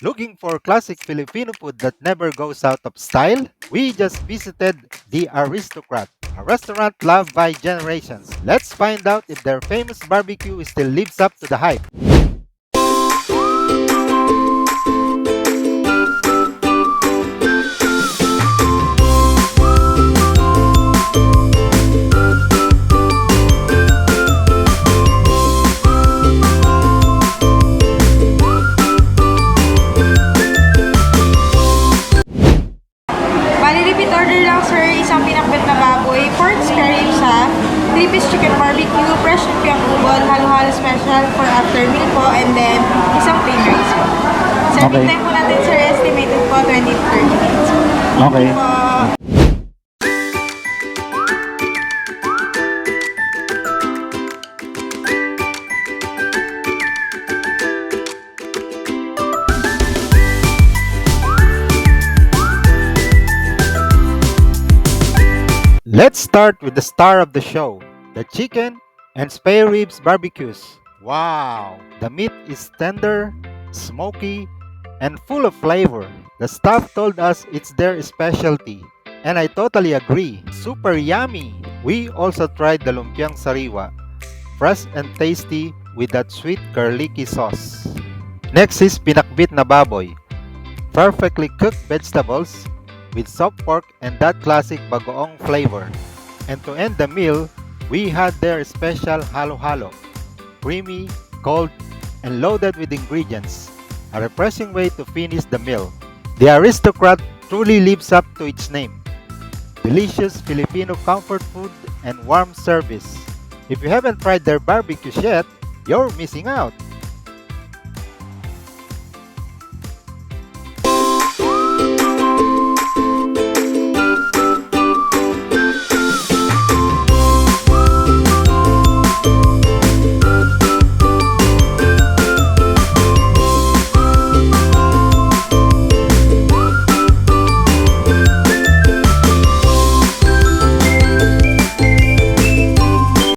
Looking for classic Filipino food that never goes out of style? We just visited The Aristocrat, a restaurant loved by generations. Let's find out if their famous barbecue still lives up to the hype. Bali, repeat order lang sir, isang pinakbet na baboy, pork spare ribs ha, 3-piece chicken barbecue, fresh lumpiang ubod, halo-halo special for after meal po, and then isang plain rice po. Serving Okay. time po natin sir, estimated po 20 to 30 minutes po. Okay. Po. Let's start with the star of the show, the chicken and spare ribs barbecues. Wow! The meat is tender, smoky, and full of flavor. The staff told us it's their specialty, and I totally agree. Super yummy! We also tried the lumpiang sariwa, fresh and tasty with that sweet garlicky sauce. Next is pinakbit na baboy, perfectly cooked vegetables with soft pork and that classic bagoong flavor. And to end the meal, we had their special halo-halo, creamy, cold, and loaded with ingredients, a refreshing way to finish the meal. The Aristocrat truly lives up to its name. Delicious Filipino comfort food and warm service. If you haven't tried their barbecues yet, you're missing out.